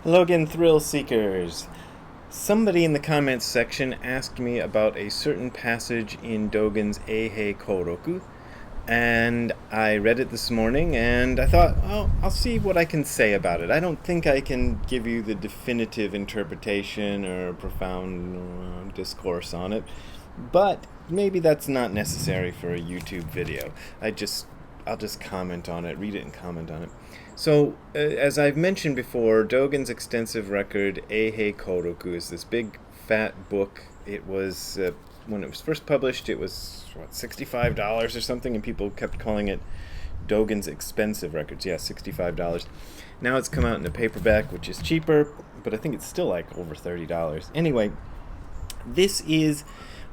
Hello again, thrill seekers. Somebody in the comments section asked me about a certain passage in Dogen's Eihei Koroku, and I read it this morning, and I thought, well, I'll see what I can say about it. I don't think I can give you the definitive interpretation or profound discourse on it, but maybe that's not necessary for a YouTube video. I'll just comment on it, read it and comment on it. So, as I've mentioned before, Dogen's extensive record, Eihei Koroku, is this big, fat book. It was, when it was first published, it was, $65 or something, and people kept calling it Dogen's expensive records. Yeah, $65. Now it's come out in a paperback, which is cheaper, but I think it's still like over $30. Anyway, this is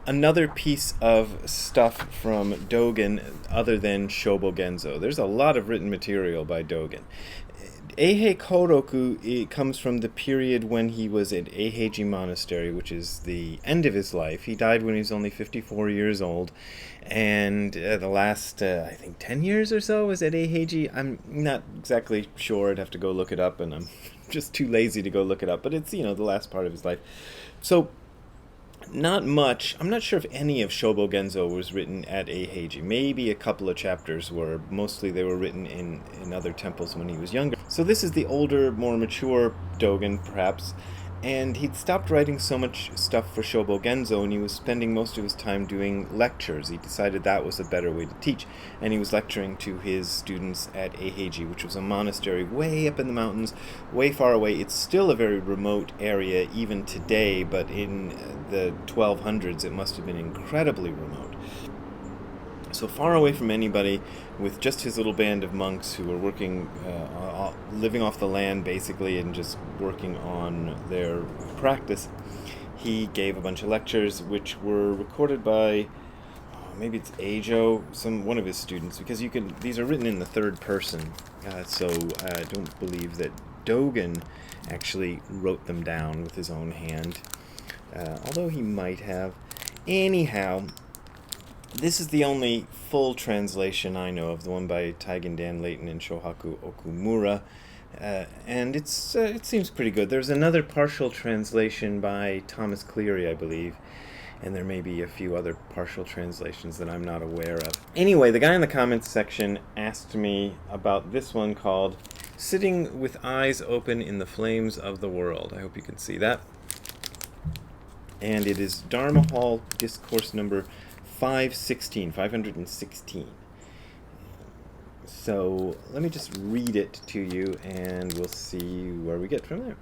another piece of stuff from Dogen other than Shobo Genzo. There's a lot of written material by Dogen. Eihei Koroku, it comes from the period when he was at Eiheiji Monastery, which is the end of his life. He died when he was only 54 years old, and the last, I think, 10 years or so was at Eiheiji. I'm not exactly sure. I'd have to go look it up, and I'm just too lazy to go look it up, but it's, the last part of his life. So, not much. I'm not sure if any of Shobo Genzo was written at Eiheiji. Maybe a couple of chapters were. Mostly they were written in other temples when he was younger. So this is the older, more mature Dogen, perhaps. And he'd stopped writing so much stuff for Shobo Genzo, and he was spending most of his time doing lectures. He decided that was a better way to teach, and he was lecturing to his students at Eiheiji, which was a monastery way up in the mountains, way far away. It's still a very remote area even today, but in the 1200s it must have been incredibly remote. So far away from anybody, with just his little band of monks who were working, living off the land basically, and just working on their practice. He gave a bunch of lectures, which were recorded by, maybe it's Eijo, one of his students, because these are written in the third person. So I don't believe that Dogen actually wrote them down with his own hand, although he might have. Anyhow, this is the only full translation I know of, the one by Taigen Dan Leighton and Shohaku Okumura, and it seems pretty good. There's another partial translation by Thomas Cleary, I believe, and there may be a few other partial translations that I'm not aware of. Anyway, the guy in the comments section asked me about this one called Sitting with Eyes Open in the Flames of the World. I hope you can see that. And it is Dharma Hall Discourse number 516. So let me just read it to you and we'll see where we get from there.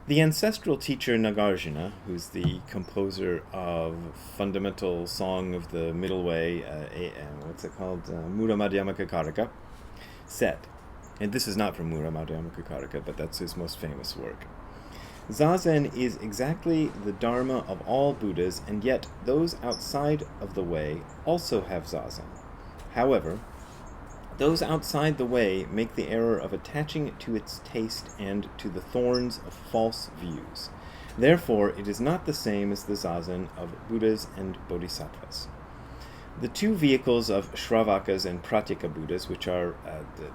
The ancestral teacher Nagarjuna, who's the composer of Fundamental Song of the Middle Way, Mura Madhyamaka Karaka, said, and this is not from Mura Madhyamaka Karaka, but that's his most famous work, Zazen is exactly the Dharma of all Buddhas, and yet those outside of the way also have Zazen. However, those outside the way make the error of attaching it to its taste and to the thorns of false views. Therefore, it is not the same as the Zazen of Buddhas and Bodhisattvas. The two vehicles of Shravakas and Pratyeka Buddhas, which are the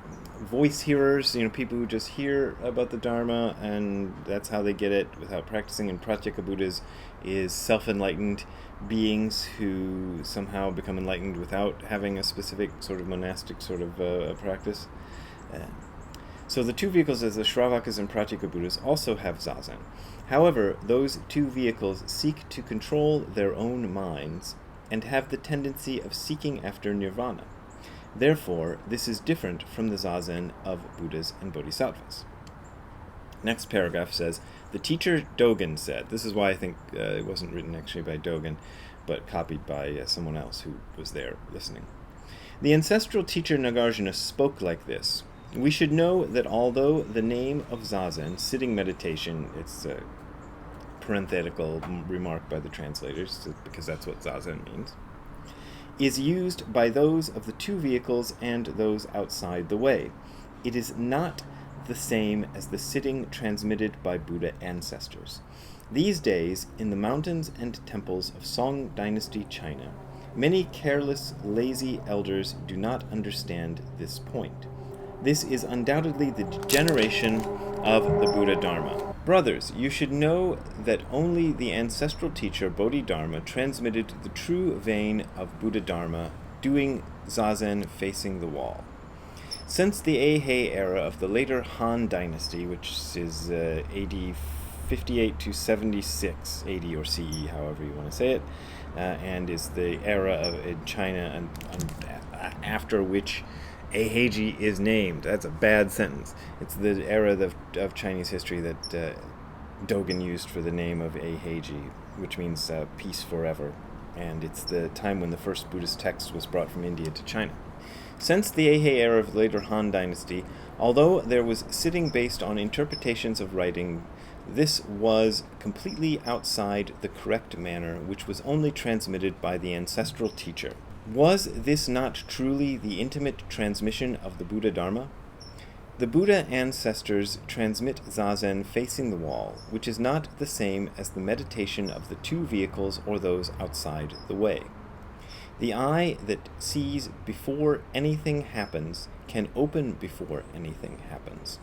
voice hearers, people who just hear about the Dharma and that's how they get it without practicing, and Pratyeka Buddhas is self-enlightened beings who somehow become enlightened without having a specific sort of monastic sort of practice. So the two vehicles as the Shravakas and Pratyeka Buddhas also have Zazen. However, those two vehicles seek to control their own minds and have the tendency of seeking after nirvana. Therefore, this is different from the Zazen of Buddhas and Bodhisattvas. Next paragraph says, the teacher Dogen said, this is why I think it wasn't written actually by Dogen, but copied by someone else who was there listening. The ancestral teacher Nagarjuna spoke like this. We should know that although the name of Zazen, sitting meditation, it's a parenthetical remark by the translators, because that's what Zazen means, is used by those of the two vehicles and those outside the way. It is not the same as the sitting transmitted by Buddha ancestors. These days, in the mountains and temples of Song Dynasty China, many careless, lazy elders do not understand this point. This is undoubtedly the degeneration of the Buddha Dharma. Brothers, you should know that only the ancestral teacher Bodhidharma transmitted the true vein of Buddha Dharma, doing zazen facing the wall. Since the Eihei era of the later Han Dynasty, which is AD 58 to 76 AD or CE, however you want to say it, and is the era in China and after which Eiheiji is named. That's a bad sentence. It's the era of Chinese history that Dogen used for the name of Eiheiji, which means peace forever. And it's the time when the first Buddhist text was brought from India to China. Since the Eihei era of the later Han Dynasty, although there was sitting based on interpretations of writing, this was completely outside the correct manner, which was only transmitted by the ancestral teacher. Was this not truly the intimate transmission of the Buddha Dharma? The Buddha ancestors transmit zazen facing the wall, which is not the same as the meditation of the two vehicles or those outside the way. The eye that sees before anything happens can open before anything happens,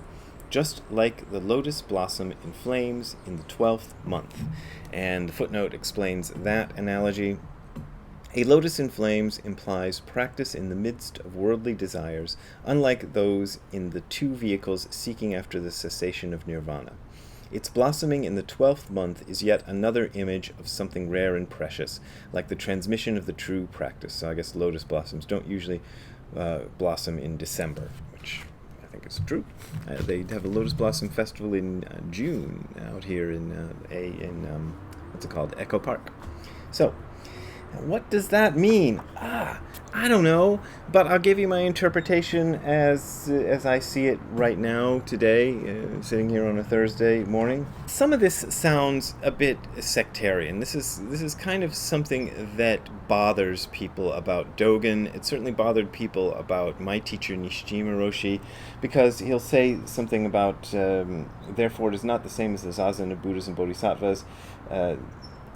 just like the lotus blossom in flames in the 12th month. And the footnote explains that analogy. A lotus in flames implies practice in the midst of worldly desires, unlike those in the two vehicles seeking after the cessation of nirvana. Its blossoming in the 12th month is yet another image of something rare and precious, like the transmission of the true practice. So I guess lotus blossoms don't usually blossom in December, which I think is true. They have a lotus blossom festival in June out here in what's it called, Echo Park. So, what does that mean? I don't know, but I'll give you my interpretation as I see it right now, today, sitting here on a Thursday morning. Some of this sounds a bit sectarian. This is kind of something that bothers people about Dogen. It certainly bothered people about my teacher Nishijima Roshi, because he'll say something about, therefore it is not the same as the zazen of Buddhas and Bodhisattvas,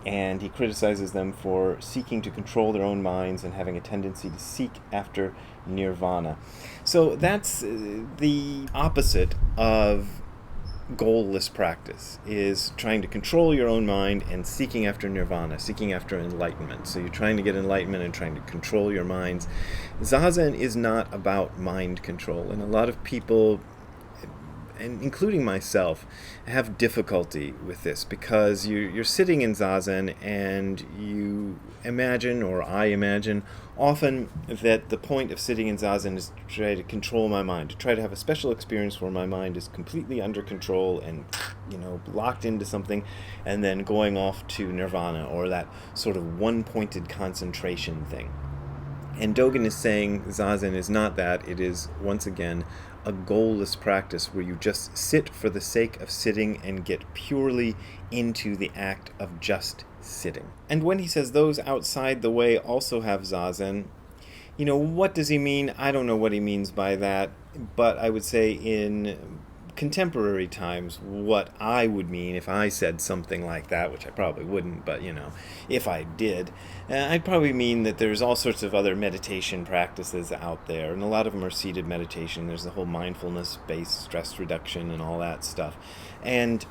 and he criticizes them for seeking to control their own minds and having a tendency to seek after nirvana. So that's the opposite of goalless practice, is trying to control your own mind and seeking after nirvana, seeking after enlightenment. So you're trying to get enlightenment and trying to control your minds. Zazen is not about mind control, and a lot of people, and including myself, have difficulty with this, because you're sitting in zazen and you imagine, or I imagine often, that the point of sitting in zazen is to try to control my mind, to try to have a special experience where my mind is completely under control and, locked into something, and then going off to nirvana, or that sort of one-pointed concentration thing. And Dogen is saying zazen is not that. It is, once again, a goalless practice where you just sit for the sake of sitting and get purely into the act of just sitting. And when he says those outside the way also have zazen, what does he mean? I don't know what he means by that, but I would say in contemporary times, what I would mean if I said something like that, which I probably wouldn't, but if I did, I'd probably mean that there's all sorts of other meditation practices out there, and a lot of them are seated meditation. There's the whole mindfulness-based stress reduction and all that stuff. And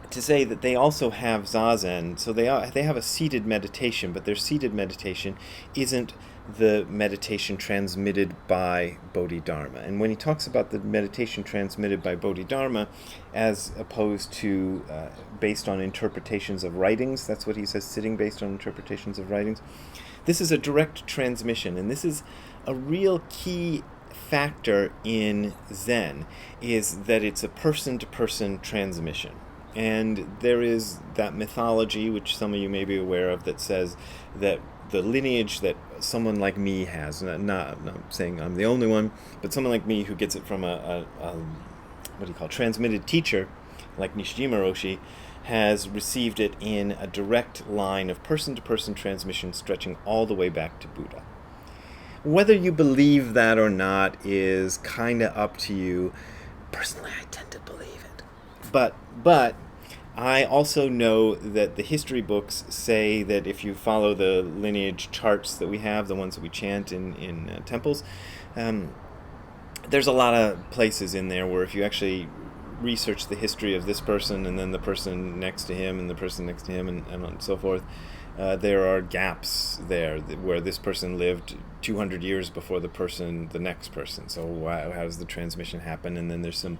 to say that they also have zazen, so they have a seated meditation, but their seated meditation isn't the meditation transmitted by Bodhidharma. And when he talks about the meditation transmitted by Bodhidharma as opposed to based on interpretations of writings, that's what he says, sitting based on interpretations of writings, this is a direct transmission, and this is a real key factor in Zen, is that it's a person-to-person transmission. And there is that mythology, which some of you may be aware of, that says that the lineage that someone like me has, I'm not saying I'm the only one, but someone like me who gets it from a transmitted teacher, like Nishijima Roshi, has received it in a direct line of person-to-person transmission stretching all the way back to Buddha. Whether you believe that or not is kind of up to you. Personally, I tend to believe it. But I also know that the history books say that if you follow the lineage charts that we have, the ones that we chant in temples, there's a lot of places in there where if you actually research the history of this person and then the person next to him and the person next to him and so forth, there are gaps there where this person lived 200 years before the next person. So how does the transmission happen? And then there's some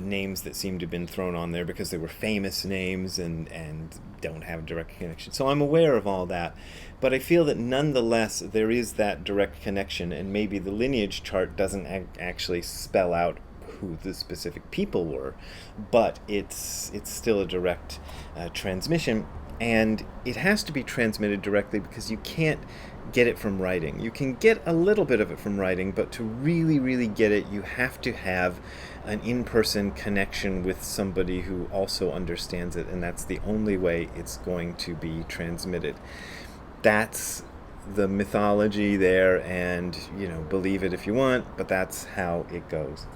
names that seem to have been thrown on there because they were famous names and don't have a direct connection. So I'm aware of all that, but I feel that nonetheless there is that direct connection, and maybe the lineage chart doesn't actually spell out who the specific people were, but it's still a direct transmission. And it has to be transmitted directly because you can't get it from writing. You can get a little bit of it from writing, but to really, really get it, you have to have an in-person connection with somebody who also understands it, and that's the only way it's going to be transmitted. That's the mythology there, and, believe it if you want, but that's how it goes.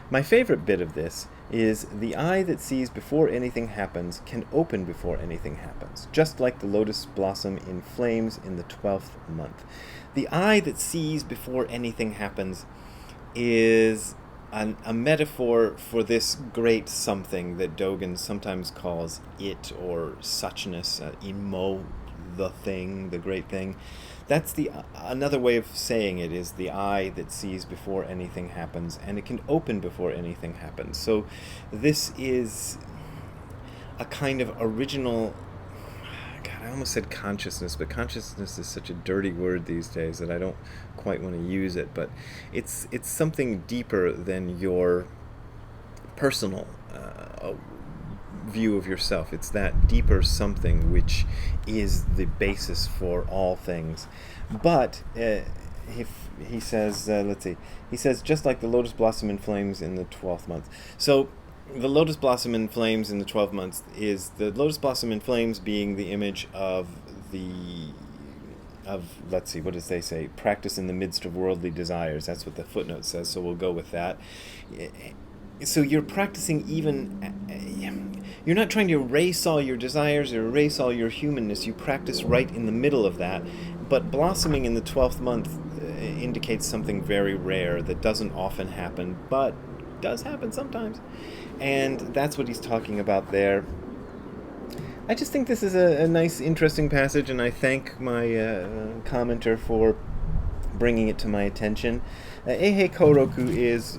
My favorite bit of this is the eye that sees before anything happens can open before anything happens, just like the lotus blossom in flames in the 12th month. The eye that sees before anything happens is a metaphor for this great something that Dogen sometimes calls it or suchness, Inmo, the thing, the great thing. That's another way of saying it is the eye that sees before anything happens, and it can open before anything happens. So this is a kind of original, God, I almost said consciousness, but consciousness is such a dirty word these days that I don't quite want to use it, but it's something deeper than your personal view of yourself. It's that deeper something which is the basis for all things. But he says, he says, just like the lotus blossom in flames in the 12th month. So the lotus blossom in flames in the 12 months is the lotus blossom in flames being the image of let's see, what does they say? Practice in the midst of worldly desires. That's what the footnote says, so we'll go with that. So you're practicing you're not trying to erase all your desires or erase all your humanness. You practice right in the middle of that. But blossoming in the 12th month indicates something very rare that doesn't often happen, but does happen sometimes. And that's what he's talking about there. I just think this is a nice, interesting passage, and I thank my commenter for bringing it to my attention. Eihei Koroku is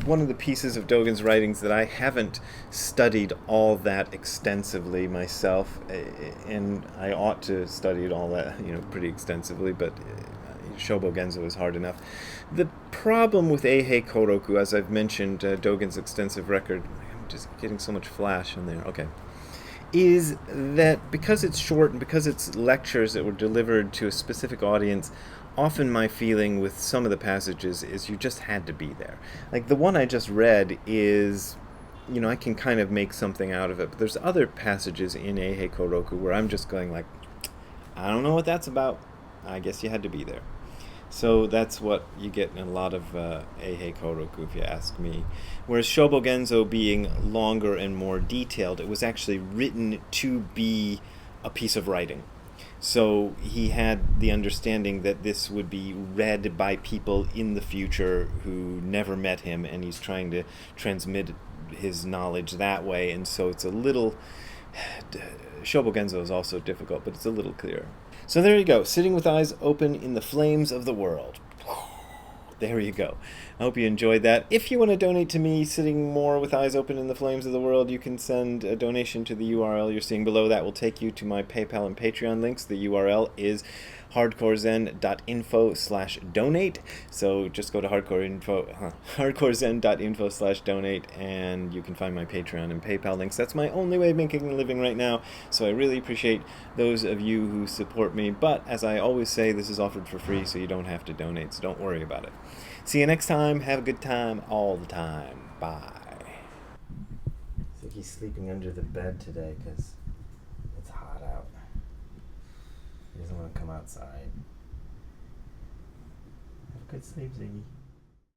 one of the pieces of Dogen's writings that I haven't studied all that extensively myself, and I ought to study it all that, pretty extensively, but Shobo Genzo is hard enough. The problem with Eihei Koroku, as I've mentioned, Dogen's extensive record, I'm just getting so much flash in there, okay, is that because it's short and because it's lectures that were delivered to a specific audience, often my feeling with some of the passages is you just had to be there. Like the one I just read is, I can kind of make something out of it, but there's other passages in Eihei Koroku where I'm just going like, I don't know what that's about. I guess you had to be there. So that's what you get in a lot of Eihei Koroku, if you ask me. Whereas Shobo Genzo being longer and more detailed, it was actually written to be a piece of writing. So he had the understanding that this would be read by people in the future who never met him, and he's trying to transmit his knowledge that way, and so it's a little... Shobo Genzo is also difficult, but it's a little clearer. So there you go, sitting with eyes open in the flames of the world. There you go. I hope you enjoyed that. If you want to donate to me sitting more with eyes open in the flames of the world, you can send a donation to the URL you're seeing below. That will take you to my PayPal and Patreon links. The URL is hardcorezen.info/donate. So just go to hardcorezen.info/donate, and you can find my Patreon and PayPal links. That's my only way of making a living right now, so I really appreciate those of you who support me. But as I always say, this is offered for free, so you don't have to donate, so don't worry about it. See you next time. Have a good time all the time. Bye. I think he's sleeping under the bed today because it's hot out. He doesn't want to come outside. Have a good sleep, Ziggy.